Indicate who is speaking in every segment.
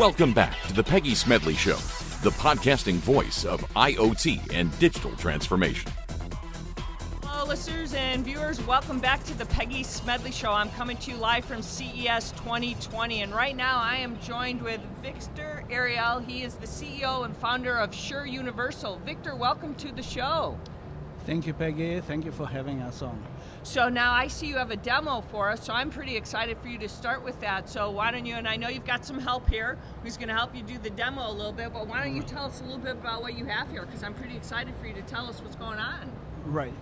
Speaker 1: Welcome back to the Peggy Smedley Show, the podcasting voice of IoT and digital transformation.
Speaker 2: Hello, listeners and viewers. Welcome back to the Peggy Smedley Show. I'm coming to you live from CES 2020, and right now I am joined with Victor Ariel. He is the CEO and founder of Sure Universal. Victor, welcome to the show.
Speaker 3: Thank you, Peggy. Thank you for having us on.
Speaker 2: So now I see you have a demo for us, so I'm pretty excited for you to start with that. So why don't you, and I know you've got some help here, who's going to help you do the demo a little bit, but why don't you tell us a little bit about what you have here, because I'm pretty excited for you to tell us what's going on.
Speaker 3: Right.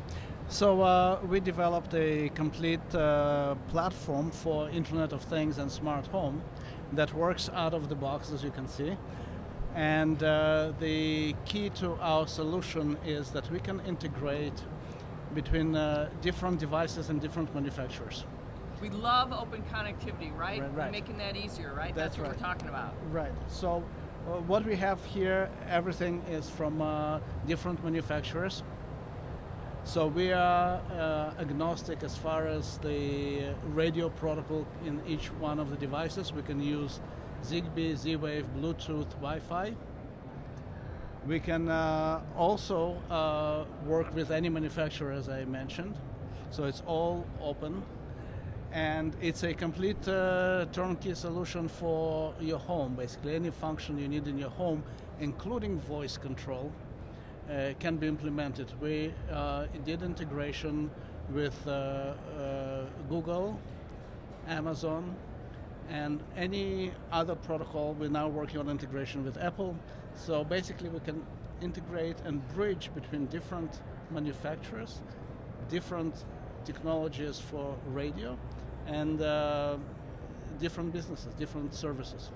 Speaker 3: So we developed a complete platform for Internet of Things and smart home that works out of the box, as you can see. And the key to our solution is that we can integrate between different devices and different manufacturers.
Speaker 2: We love open connectivity, right?
Speaker 3: Right.
Speaker 2: We're making that easier, right?
Speaker 3: That's
Speaker 2: what
Speaker 3: right.
Speaker 2: we're talking about.
Speaker 3: Right. So what we have here, everything is from different manufacturers. So we are agnostic as far as the radio protocol in each one of the devices. We can use Zigbee, Z-Wave, Bluetooth, Wi-Fi. We can also work with any manufacturer, as I mentioned. So it's all open. And it's a complete turnkey solution for your home. Basically, any function you need in your home, including voice control, can be implemented. We did integration with Google, Amazon, and any other protocol. We're now working on integration with Apple. So basically we can integrate and bridge between different manufacturers, different technologies for radio, and different businesses, different services.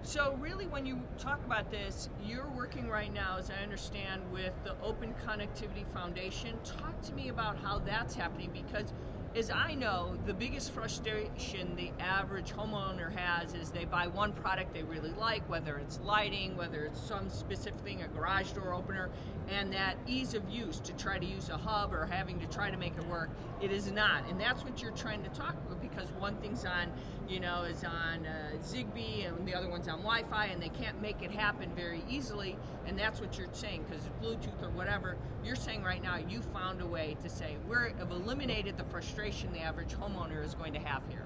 Speaker 2: So really when you talk about this, you're working right now, as I understand, with the Open Connectivity Foundation. Talk to me about how that's happening, because as I know, the biggest frustration the average homeowner has is they buy one product they really like, whether it's lighting, whether it's some specific thing, a garage door opener, and that ease of use to try to use a hub or having to try to make it work, it is not. And that's what you're trying to talk about, because one thing's on, is on Zigbee and the other one's on Wi-Fi, and they can't make it happen very easily. And that's what you're saying, because Bluetooth or whatever, you're saying right now you found a way to say we've eliminated the frustration the average homeowner is going to have here.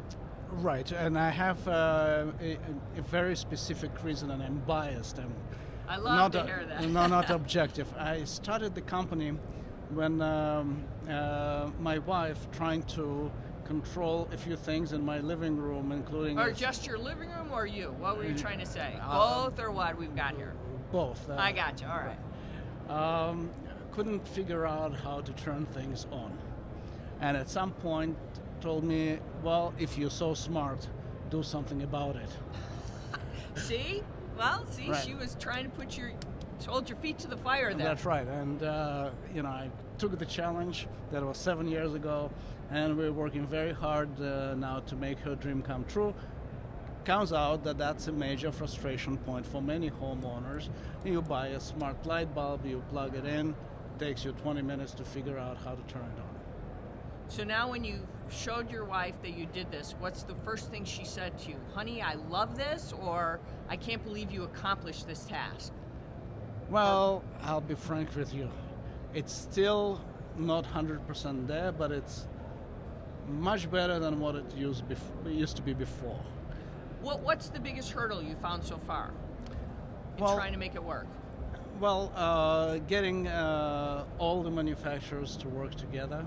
Speaker 3: Right, and I have a very specific reason, and I'm biased.
Speaker 2: I love to hear that.
Speaker 3: No, not objective. I started the company when my wife trying to control a few things in my living room, including...
Speaker 2: Or just your living room, or you? What were you trying to say? Both, or what we've got here?
Speaker 3: Both.
Speaker 2: I got you, all right.
Speaker 3: Couldn't figure out how to turn things on. And at some point told me, well, if you're so smart, do something about it.
Speaker 2: See? Well, see,
Speaker 3: right.
Speaker 2: She was trying to hold your feet to the fire there.
Speaker 3: That's right. And, I took the challenge. That was 7 years ago. And we're working very hard now to make her dream come true. Comes out that that's a major frustration point for many homeowners. You buy a smart light bulb, you plug it in, takes you 20 minutes to figure out how to turn it on.
Speaker 2: So now when you showed your wife that you did this, what's the first thing she said to you? Honey, I love this, or I can't believe you accomplished this task?
Speaker 3: Well, I'll be frank with you. It's still not 100% there, but it's much better than what it used to be before.
Speaker 2: What's the biggest hurdle you found so far in trying to make it work?
Speaker 3: Well, getting all the manufacturers to work together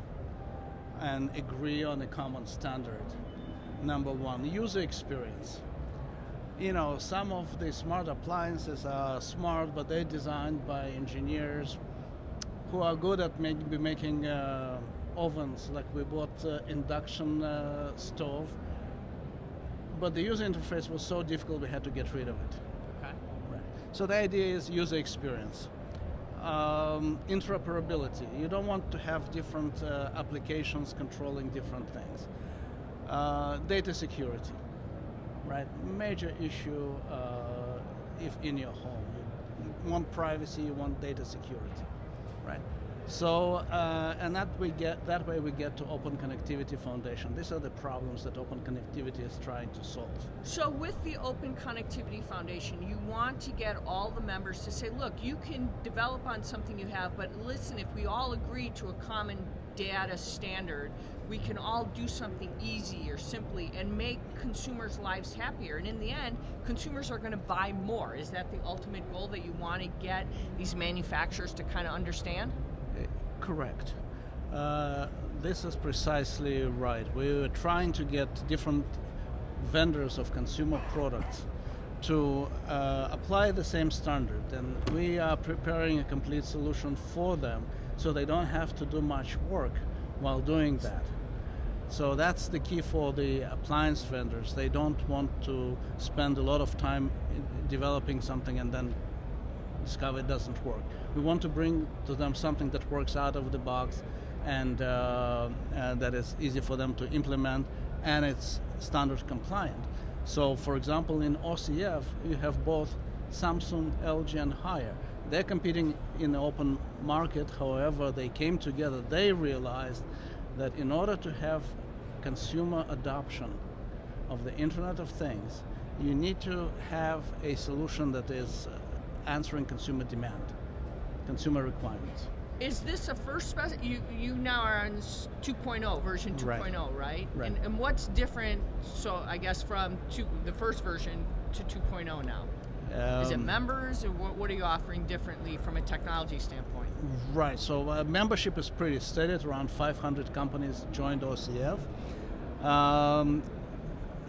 Speaker 3: and agree on a common standard. Number one, user experience. Some of the smart appliances are smart, but they're designed by engineers who are good at making ovens. Like we bought induction stove, but the user interface was so difficult we had to get rid of it.
Speaker 2: Okay.
Speaker 3: Right. So the idea is user experience. Interoperability. You don't want to have different applications controlling different things. Data security, right? Major issue if in your home. You want privacy, you want data security, right? So, and that way we get to Open Connectivity Foundation. These are the problems that Open Connectivity is trying to solve.
Speaker 2: So with the Open Connectivity Foundation, you want to get all the members to say, look, you can develop on something you have, but listen, if we all agree to a common data standard, we can all do something easy or simply and make consumers' lives happier. And in the end, consumers are going to buy more. Is that the ultimate goal that you want to get these manufacturers to kind of understand?
Speaker 3: Correct. This is precisely right. We're trying to get different vendors of consumer products to apply the same standard, and we are preparing a complete solution for them so they don't have to do much work while doing that. So that's the key for the appliance vendors. They don't want to spend a lot of time developing something and then discover it doesn't work. We want to bring to them something that works out of the box and that is easy for them to implement, and it's standard compliant. So for example, in OCF, you have both Samsung, LG, and Haier. They're competing in the open market. However, they came together. They realized that in order to have consumer adoption of the Internet of Things, you need to have a solution that is answering consumer demand, consumer requirements.
Speaker 2: Is this a first you now are on 2.0, version 2.0, right?
Speaker 3: Right.
Speaker 2: And what's different, so I guess from the first version to 2.0 now? Is it members, or what are you offering differently from a technology standpoint?
Speaker 3: Right, so membership is pretty steady. Around 500 companies joined OCF.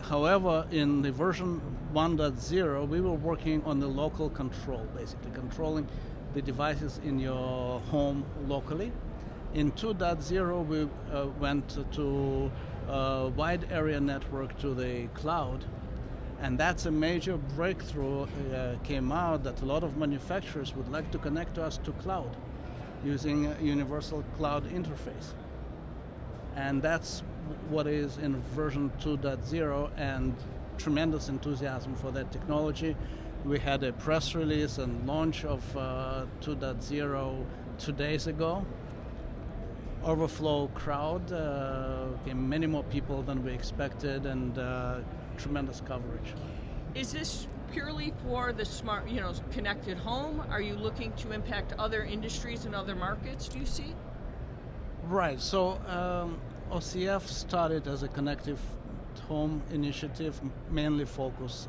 Speaker 3: However, in the version 1.0, we were working on the local control, basically controlling the devices in your home locally. In 2.0, we went to a wide area network to the cloud, and that's a major breakthrough. Came out that a lot of manufacturers would like to connect us to cloud using a universal cloud interface. And that's what is in version 2.0, and tremendous enthusiasm for that technology. We had a press release and launch of 2.0 2 days ago. Overflow crowd, came many more people than we expected, and tremendous coverage.
Speaker 2: Is this purely for the smart, connected home? Are you looking to impact other industries and other markets, do you see?
Speaker 3: Right, so OCF started as a connected home initiative, main focus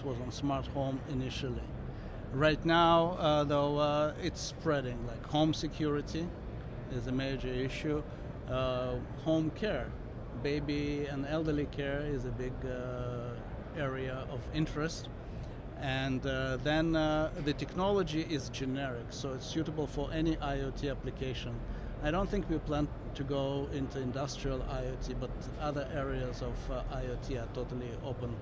Speaker 3: was on smart home initially. Right now, though, it's spreading, like home security is a major issue. Home care, baby and elderly care is a big area of interest. And then the technology is generic, so it's suitable for any IoT application. I don't think we plan to go into industrial IoT, but other areas of IoT are totally open.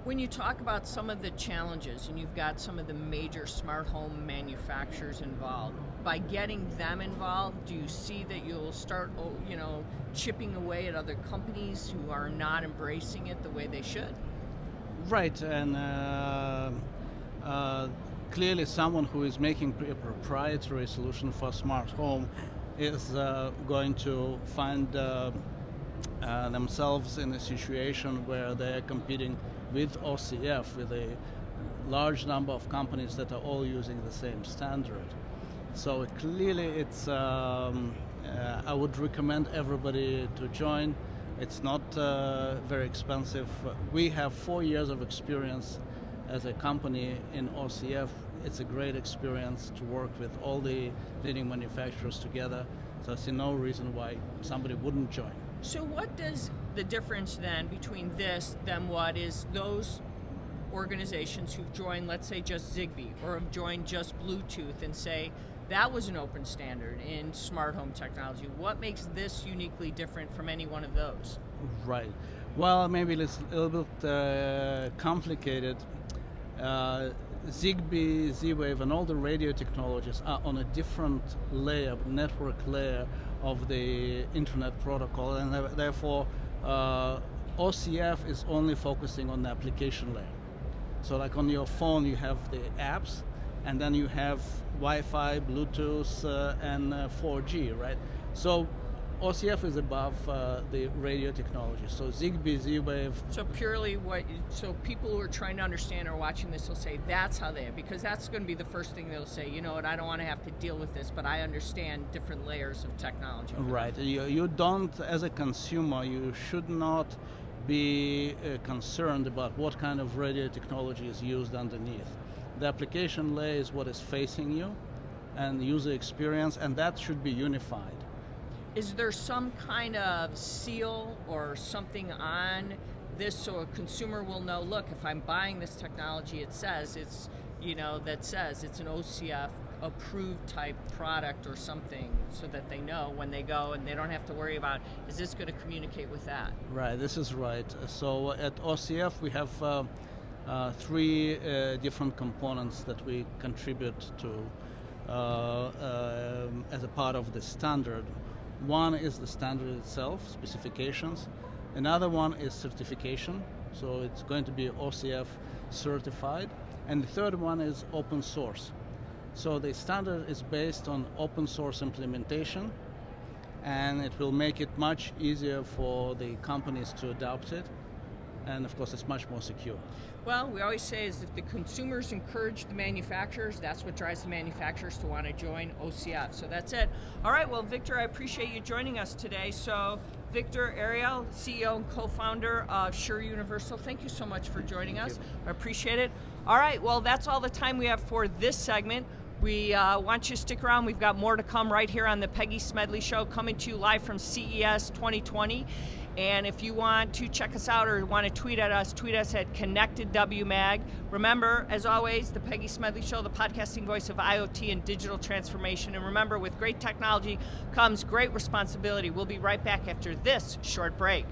Speaker 2: When you talk about some of the challenges, and you've got some of the major smart home manufacturers involved, by getting them involved, do you see that you'll start, chipping away at other companies who are not embracing it the way they should?
Speaker 3: Right, and clearly someone who is making a proprietary solution for smart home is going to find themselves in a situation where they're competing with OCF, with a large number of companies that are all using the same standard. So clearly it's, I would recommend everybody to join. It's not very expensive. We have 4 years of experience as a company in OCF. It's a great experience to work with all the leading manufacturers together. So I see no reason why somebody wouldn't join.
Speaker 2: So what does the difference then between this than what is those organizations who've joined, let's say, just Zigbee, or have joined just Bluetooth and say, that was an open standard in smart home technology. What makes this uniquely different from any one of those?
Speaker 3: Right. Well, maybe it's a little bit complicated. Zigbee, Z-Wave, and all the radio technologies are on a different layer, network layer of the Internet protocol, and therefore OCF is only focusing on the application layer. So like on your phone you have the apps, and then you have Wi-Fi, Bluetooth, and 4G, right? So OCF is above the radio technology. So Zigbee, Z-Wave.
Speaker 2: So purely so people who are trying to understand or watching this will say that's how because that's going to be the first thing they'll say, you know what, I don't want to have to deal with this, but I understand different layers of technology.
Speaker 3: Right. You don't, as a consumer, you should not be concerned about what kind of radio technology is used underneath. The application layer is what is facing you, and user experience, and that should be unified.
Speaker 2: Is there some kind of seal or something on this so a consumer will know, look, if I'm buying this technology, it says it's, that says it's an OCF approved type product or something, so that they know when they go and they don't have to worry about, is this going to communicate with that?
Speaker 3: Right, this is right. So at OCF we have three different components that we contribute to as a part of the standard. One is the standard itself, specifications. Another one is certification, so it's going to be OCF certified. And the third one is open source. So the standard is based on open source implementation, and it will make it much easier for the companies to adopt it. And of course, it's much more secure.
Speaker 2: Well, we always say is if the consumers encourage the manufacturers, that's what drives the manufacturers to want to join OCF. So that's it. All right, well, Victor, I appreciate you joining us today. So Victor, Ariel, CEO and co-founder of Shure Universal, thank you so much for joining us. I appreciate it. All right, well, that's all the time we have for this segment. We want you to stick around. We've got more to come right here on the Peggy Smedley Show, coming to you live from CES 2020. And if you want to check us out or want to tweet at us at ConnectedWMag. Remember, as always, the Peggy Smedley Show, the podcasting voice of IoT and digital transformation. And remember, with great technology comes great responsibility. We'll be right back after this short break.